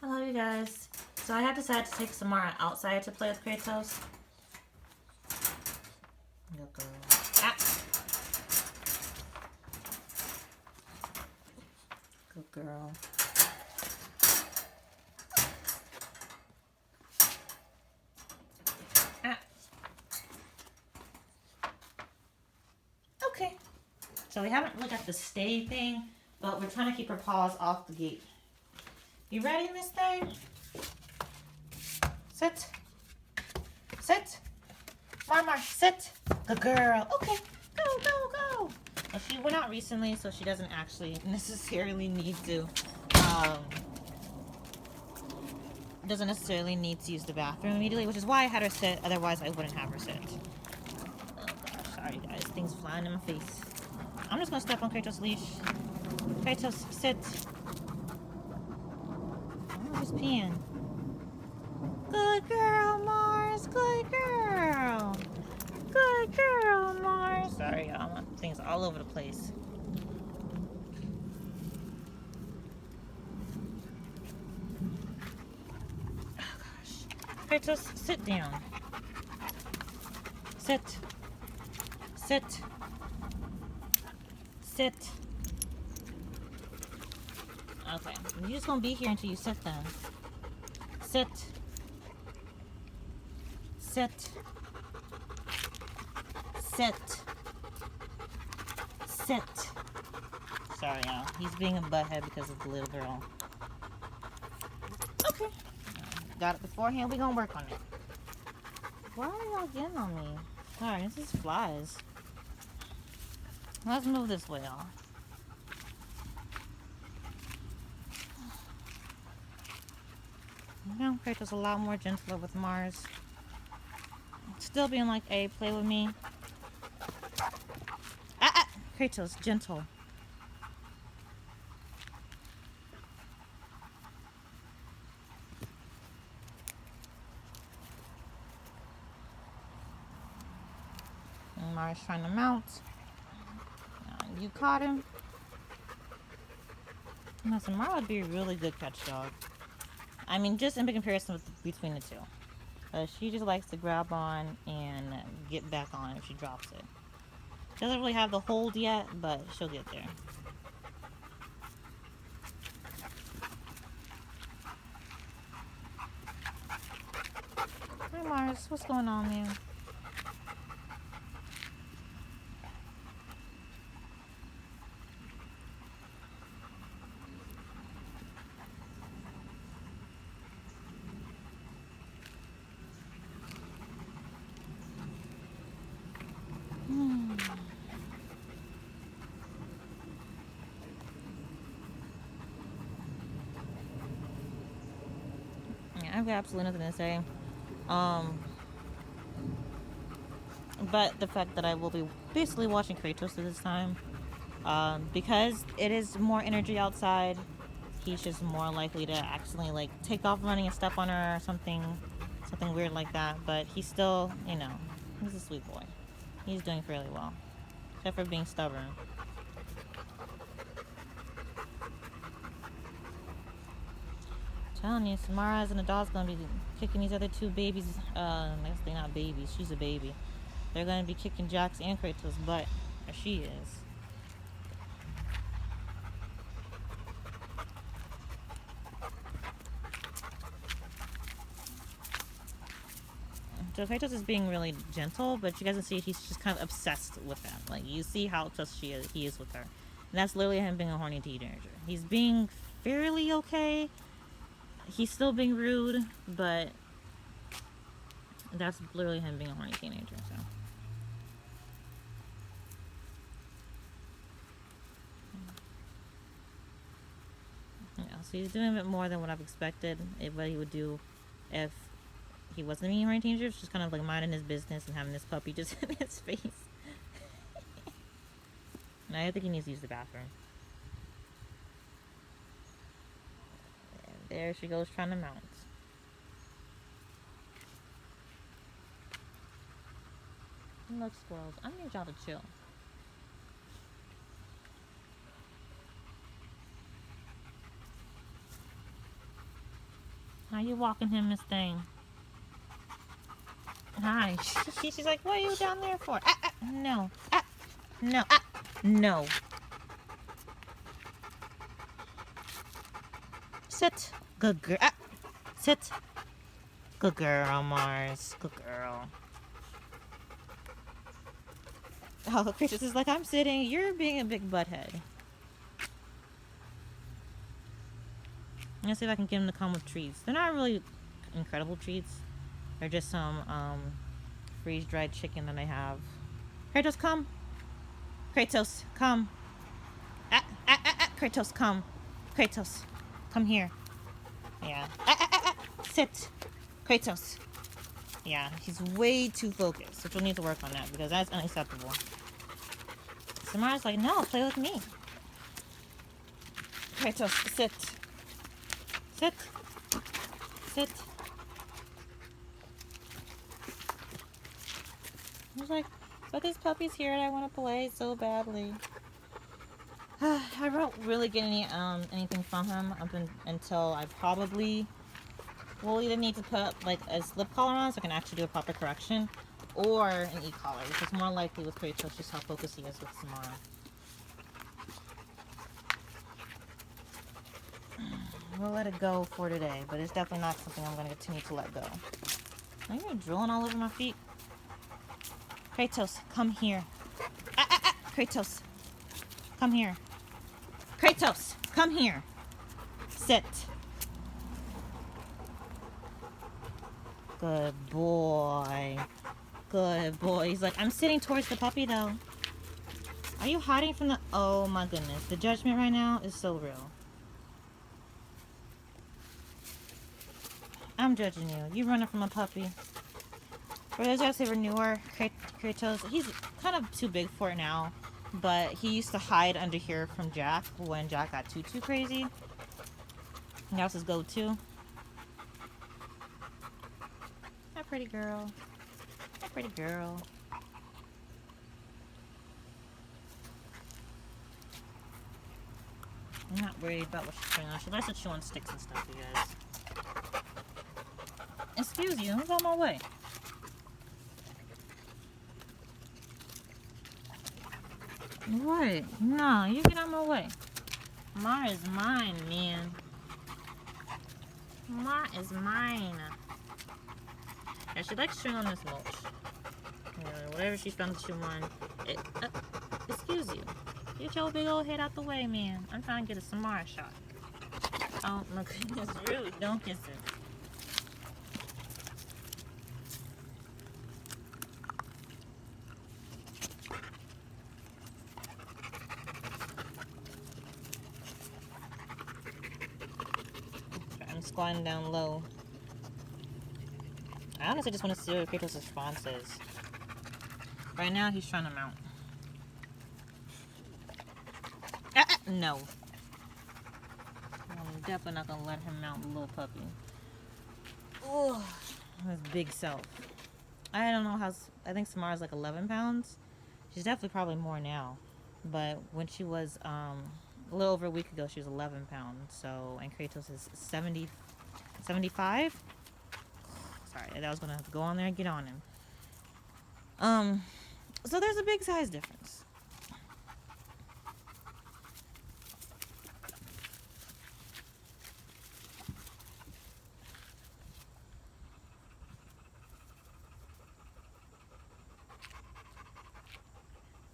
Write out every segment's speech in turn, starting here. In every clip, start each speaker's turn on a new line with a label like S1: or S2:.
S1: Hello, you guys. So I have decided to take Samara outside to play with Kratos. Good girl. Ah. Good girl. Ah. Okay. So we haven't really got the stay thing, but we're trying to keep her paws off the gate. You ready, Miss Thing? Sit. Sit. Mama, sit. Good girl. Okay. Go, go, go. Well, she went out recently, so she doesn't actually necessarily need to, doesn't necessarily need to use the bathroom immediately, which is why I had her sit. Otherwise, I wouldn't have her sit. Oh gosh, sorry guys. Things flying in my face. I'm just gonna step on Kratos' leash. Kratos, sit. Oh, she's peeing. Good girl, Mars. Good girl. Good girl, Mars. Sorry, y'all. Things all over the place. Oh, gosh. Kratos, sit down. Sit. Sit. Sit. Okay. You're just going to be here until you sit then. Sit. Sit. Sit. Sit. Sorry, y'all. He's being a butthead because of the little girl. Okay. Got it beforehand. We're going to work on it. Why are y'all getting on me? Sorry, this is flies. Let's move this way, y'all. You know, Kratos a lot more gentler with Mars. Still being like, hey, play with me. Kratos, gentle. And Mars trying to mount. You caught him. Now, Samara would be a really good catch dog. I mean, just in comparison between the two. She just likes to grab on and get back on if she drops it. Doesn't really have the hold yet, but she'll get there. Hi, Mars. What's going on, man? I've got absolutely nothing to say. But the fact that I will be basically watching Kratos at this time. Because it is more energy outside, he's just more likely to accidentally like take off running and step on her or something weird like that. But he's still, you know, he's a sweet boy. He's doing fairly well. Except for being stubborn. Telling you, Samara and the dog's gonna be kicking these other two babies. I guess they're not babies. She's a baby. They're gonna be kicking Jax and Kratos' butt, or she is. So Kratos is being really gentle, but you guys can see he's just kind of obsessed with them. Like you see how obsessed he is with her, and that's literally him being a horny teenager. He's being fairly okay. He's still being rude, but that's literally him being a horny teenager. So. Yeah, so he's doing a bit more than what I've expected. What he would do if he wasn't being a horny teenager. Just kind of like minding his business and having this puppy just in his face. And I think he needs to use the bathroom. And there she goes trying to mount. Look, squirrels, I need y'all to chill. How you walking him, Miss Thing? Hi. She's like, what are you down there for? No. No. No. Sit. Good girl. Sit. Good girl, Mars. Good girl. Oh, Kratos is like, I'm sitting. You're being a big butthead. I'm gonna see if I can get him to come with treats. They're not really incredible treats. They're just some freeze-dried chicken that I have. Kratos, come. Kratos, come. Kratos, come. Kratos, come here. Yeah. Sit. Kratos. Yeah, he's way too focused, which we'll need to work on that because that's unacceptable. Samara's like, no, play with me. Kratos, sit. Sit. Sit. I was like, but this puppy's here and I want to play so badly. I don't really get anything from him until I probably will either need to put like a slip collar on so I can actually do a proper correction, or an e-collar, which is more likely with Kratos, just how focused he is with Samara. We'll let it go for today, but it's definitely not something I'm going to continue to let go. Are you drilling all over my feet? Kratos, come here. Kratos, come here. Kratos, come here. Sit. Good boy. Good boy. He's like, I'm sitting towards the puppy though. Are you hiding from the... Oh my goodness. The judgment right now is so real. I'm judging you. You running from a puppy. For those guys who are newer, Kratos, he's kind of too big for it now. But he used to hide under here from Jack when Jack got too crazy. That was his go-to. Hi, pretty girl. Hi, pretty girl. I'm not worried about what she's doing. She likes to chew on sticks and stuff, you guys. Excuse you, I'm on my way. What? No, you get out my way. Ma is mine, man. Ma is mine. Yeah, she likes chewing on this mulch. Whatever she found to chew on. Excuse you. Get your big old head out the way, man. I'm trying to get a Samara shot. Oh my goodness, really? Don't kiss it. I'm squatting down low. I honestly just want to see what Kratos' response is. Right now, he's trying to mount. No. I'm definitely not going to let him mount the little puppy. Oh, his big self. I don't know how... I think Samara's like 11 pounds. She's definitely probably more now. But when she was a little over a week ago, she was 11 pounds. So, and Kratos is 75? Sorry, that was going to have to go on there and get on him. So there's a big size difference.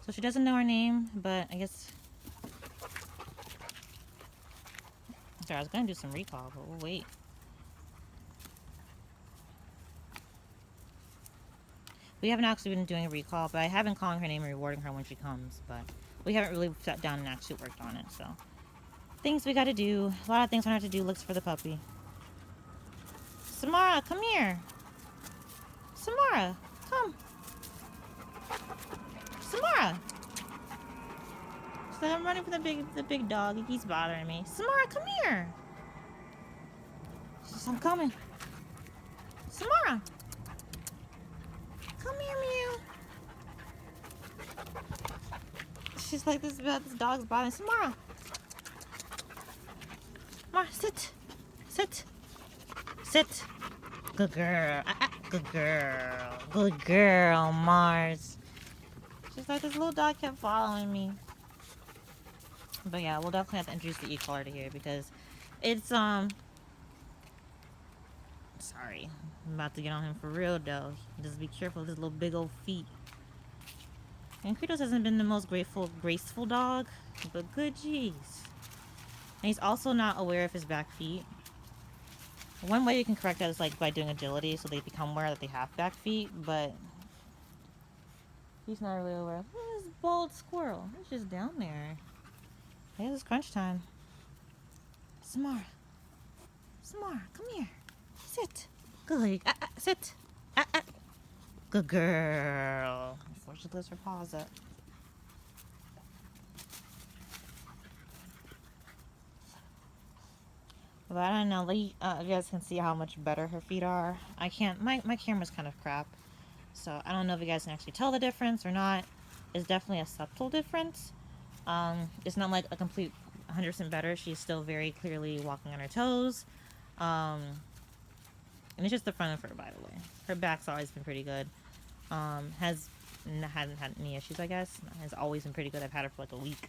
S1: So she doesn't know her name, but I guess... Sorry, I was going to do some recall, but we'll wait. We haven't actually been doing a recall, but I have been calling her name and rewarding her when she comes, but we haven't really sat down and actually worked on it, so... Things we gotta do. A lot of things we have to do. Looks for the puppy. Samara, come here. Samara, come. Samara! So I'm running for the big dog. He's bothering me. Samara, come here! She says, I'm coming. Samara! Come here, Mew. She's like, this dog's bothering Samara. Samara, sit. Sit. Sit. Good girl. Good girl. Good girl, Mars. She's like, this little dog kept following me. But yeah, we'll definitely have to introduce the e-collar to here because it's, sorry. I'm about to get on him for real, though. Just be careful of his little big old feet. And Kratos hasn't been the most graceful dog, but good jeez. And he's also not aware of his back feet. One way you can correct that is like by doing agility, so they become aware that they have back feet, but he's not really aware. Look at this bald squirrel. He's just down there. Hey, it's crunch time. Samara. Samara, come here. Sit. Good. Sit. Good girl. Unfortunately, let's her paws up. But I don't know. You guys can see how much better her feet are. I can't. My camera's kind of crap, so I don't know if you guys can actually tell the difference or not. It's definitely a subtle difference. It's not like a complete 100% better. She's still very clearly walking on her toes. And it's just the front of her, by the way. Her back's always been pretty good. Hasn't had any issues, I guess. Has always been pretty good. I've had her for like a week.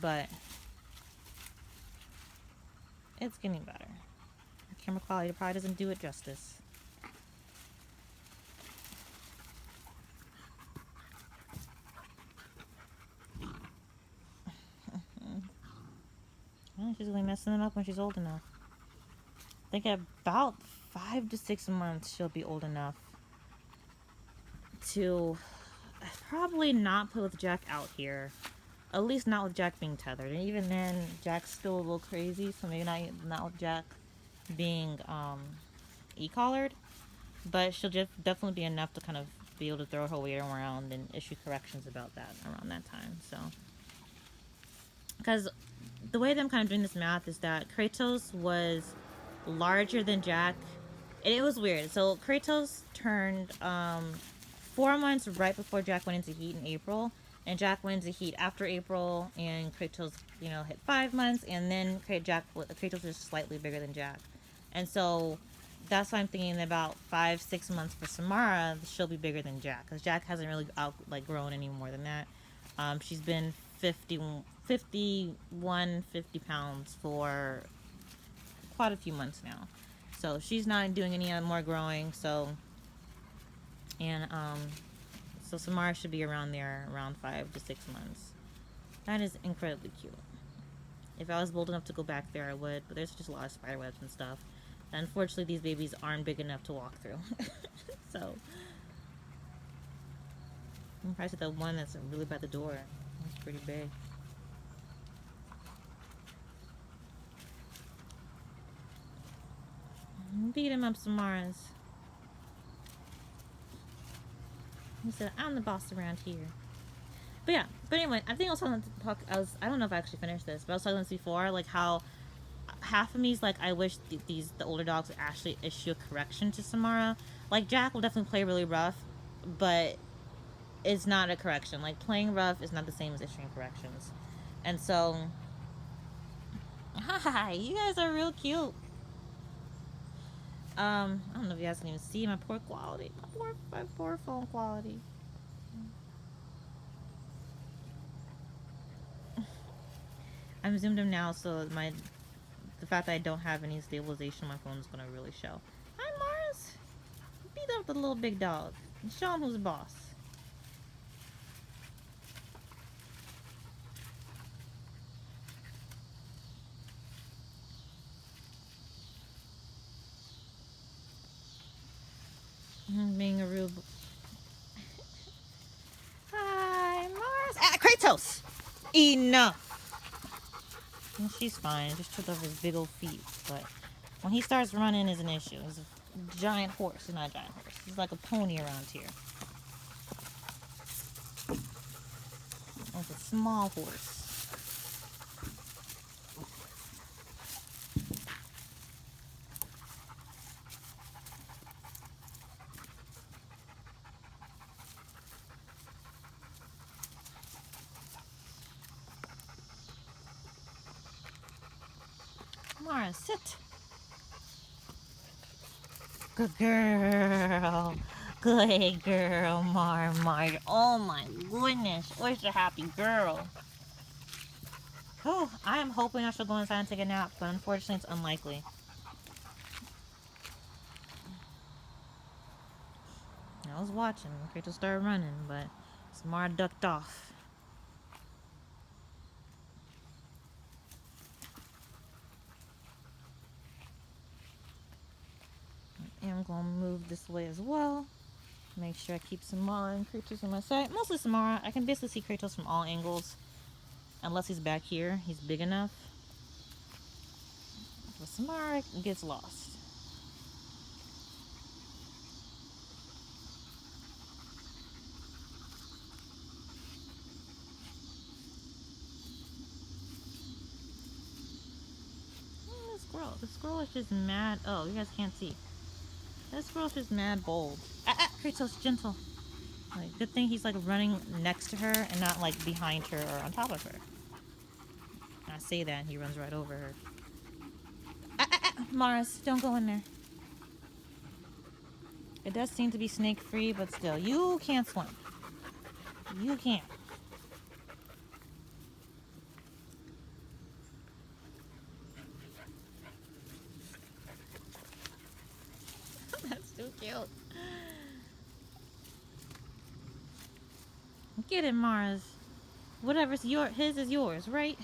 S1: But it's getting better. Camera quality probably doesn't do it justice. Well, she's really messing them up when she's old enough. I think at about 5 to 6 months she'll be old enough to probably not put with Jack out here. At least not with Jack being tethered. And even then, Jack's still a little crazy, so maybe not with Jack being e-collared. But she'll just definitely be enough to kind of be able to throw her weight around and issue corrections about that around that time. So, because the way that I'm kind of doing this math is that Kratos was larger than Jack. And it was weird. So Kratos turned 4 months right before Jack went into heat in April. And Jack went into heat after April. And Kratos, hit 5 months. And then Kratos was slightly bigger than Jack. And so that's why I'm thinking about 5-6 months for Samara, she'll be bigger than Jack. Because Jack hasn't really grown any more than that. She's been 50 pounds for quite a few months now. So she's not doing any more growing. So Samara should be around 5 to 6 months. That is incredibly cute. If I was bold enough to go back there, I would. But there's just a lot of spider webs and stuff. And unfortunately, these babies aren't big enough to walk through. So I'm probably the one that's really by the door. It's pretty big. Beat him up, Samaras. He said, I'm the boss around here. But anyway, I think I was talking to talk. I don't know if I actually finished this, but I was talking this before, like how half of me is like, I wish the older dogs would actually issue a correction to Samara. Like Jack will definitely play really rough, but it's not a correction. Like playing rough is not the same as issuing corrections. And so, hi, you guys are real cute. I don't know if you guys can even see my poor quality. My poor phone quality. I'm zoomed in now, so the fact that I don't have any stabilization on my phone is gonna really show. Hi, Mars. Beat up the little big dog. And show him who's boss. Being a real. Hi, Mars. Kratos. Enough. And she's fine. Just tripped over his big old feet. But when he starts running, is an issue. He's a giant horse. He's not a giant horse. He's like a pony around here. It's a small horse. Mara, sit. Good girl. Good girl, Mar. Oh my goodness. Where's the happy girl? Oh, I am hoping I shall go inside and take a nap, but unfortunately it's unlikely. I was watching. Kratos started running, but Samara ducked off. And I'm going to move this way as well. Make sure I keep Samara and Kratos on my side. Mostly Samara. I can basically see Kratos from all angles. Unless he's back here. He's big enough. But Samara gets lost. The squirrel is just mad. Oh, you guys can't see. That squirrel's just mad bold. Kratos, gentle. Like, good thing he's like running next to her and not like behind her or on top of her. I say that and he runs right over her. Mars, don't go in there. It does seem to be snake free, but still, you can't swim. You can't. That's too cute. Get it, Mars. Whatever's his is yours, right?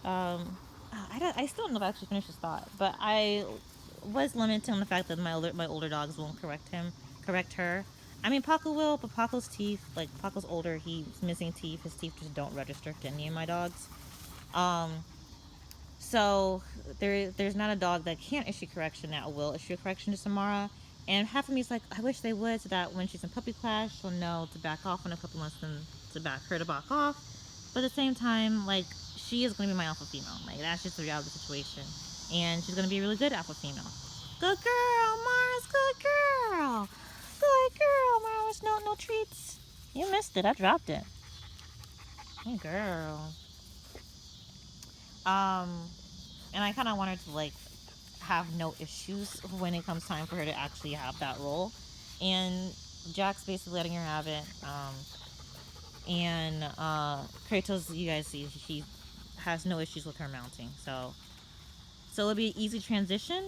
S1: I still don't know if I actually finished his thought, but I was limited on the fact that my older dogs won't correct her. I mean, Paco will, but Paco's teeth, like Paco's older, he's missing teeth. His teeth just don't register to any of my dogs. So there's not a dog that can't issue correction that will issue a correction to Samara. And half of me is like, I wish they would, so that when she's in puppy class, she'll know to back off in a couple months and to back off. But at the same time, like, she is going to be my alpha female. Like, that's just the reality of the situation. And she's going to be a really good alpha female. Good girl, Mars. Good girl. Good girl, Mars. No treats. You missed it. I dropped it. Good girl. And I kind of want her to, like, have no issues when it comes time for her to actually have that role. And Jack's basically letting her have it. And Kratos, you guys see, he has no issues with her mounting. So it'll be an easy transition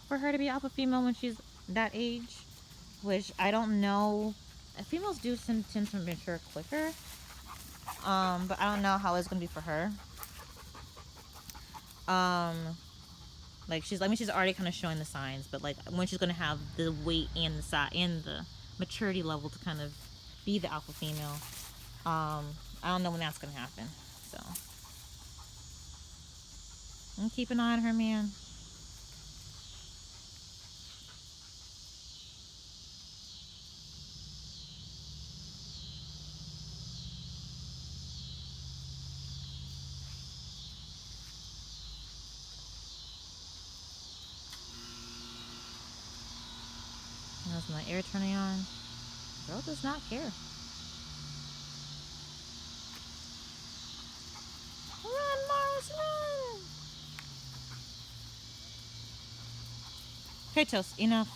S1: for her to be alpha female when she's that age, which I don't know. Females do tend to mature quicker. But I don't know how it's gonna be for her. Like she's already kind of showing the signs, but like when she's gonna have the weight and the size and the maturity level to kind of be the alpha female. I don't know when that's gonna happen. So and keep an eye on her, man. That's my air turning on. Girl does not care. Run, Mars, run! Kratos, enough.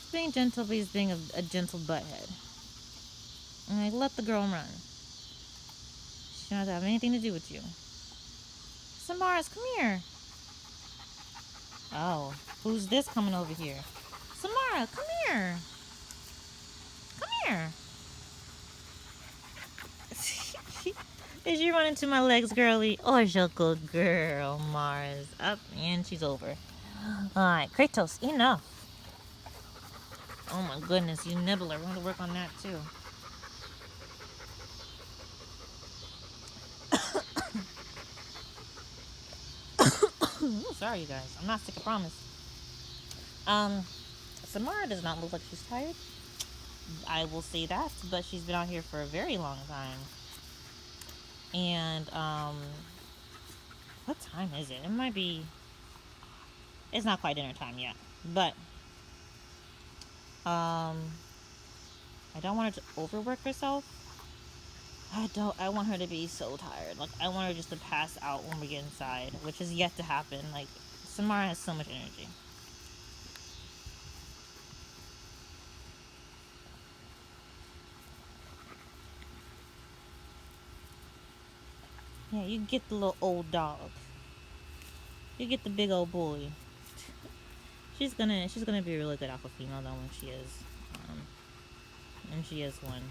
S1: He's being gentle, but he's being a gentle butthead. And like, let the girl run. She doesn't have anything to do with you. Samara, come here. Oh, who's this coming over here? Samara, come here. Come here. Did you run into my legs, girly? Oh, you're a good girl, Mars. Up, and she's over. Alright, Kratos, enough. Oh my goodness, you nibbler. We're going to work on that too. Sorry, you guys. I'm not sick, I promise. Samara does not look like she's tired. I will say that, but she's been out here for a very long time. And, what time is it? It might be... It's not quite dinner time yet. But, I don't want her to overwork herself. I want her to be so tired. Like, I want her just to pass out when we get inside, which is yet to happen. Like, Samara has so much energy. Yeah, you get the little old dog. You get the big old boy. She's gonna be a really good alpha female though when she is, um, and she is one.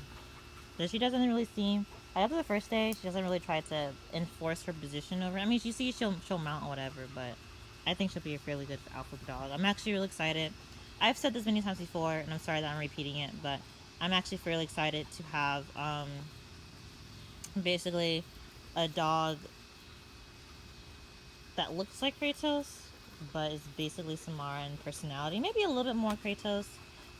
S1: But she doesn't really seem. After the first day, she doesn't really try to enforce her position over. I mean, you see, she'll mount or whatever, but I think she'll be a fairly good alpha dog. I'm actually really excited. I've said this many times before, and I'm sorry that I'm repeating it, but I'm actually fairly excited to have basically a dog that looks like Kratos, but is basically Samara in personality. Maybe a little bit more Kratos.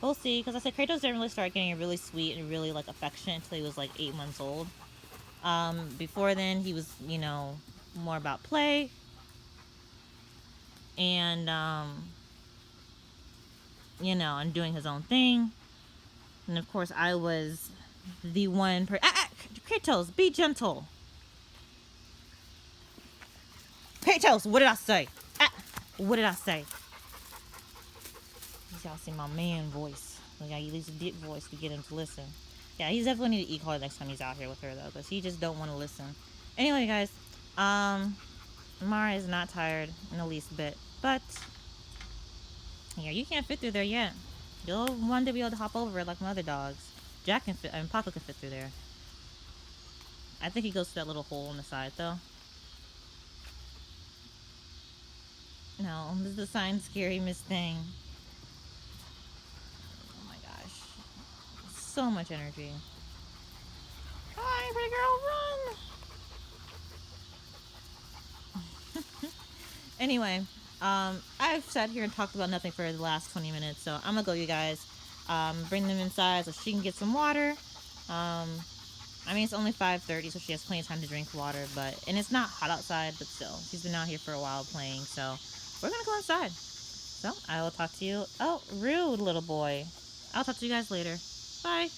S1: We'll see, because I said Kratos didn't really start getting really sweet and really like affectionate until he was like 8 months old. Before then, he was, more about play and, and doing his own thing. And of course, I was the one. Kratos, be gentle. Kratos, what did I say? What did I say? Y'all see my man voice. I gotta use a deep voice to get him to listen. Yeah, he's definitely need to eat hard next time he's out here with her though, because he just don't want to listen. Anyway, guys, Mara is not tired in the least bit, but yeah, you can't fit through there yet. You'll one day be able to hop over it like my other dogs. Jack can fit, I mean, Papa can fit through there. I think he goes to that little hole on the side though. No, this is the sign scary Miss Thing. Oh my gosh. So much energy. Hi, pretty girl, run! Anyway, I've sat here and talked about nothing for the last 20 minutes, so I'm gonna go, you guys. Bring them inside so she can get some water. I mean, it's only 5:30, so she has plenty of time to drink water, and it's not hot outside, but still, she's been out here for a while playing, so we're gonna go inside. So I will talk to you. Oh, rude little boy. I'll talk to you guys later. Bye.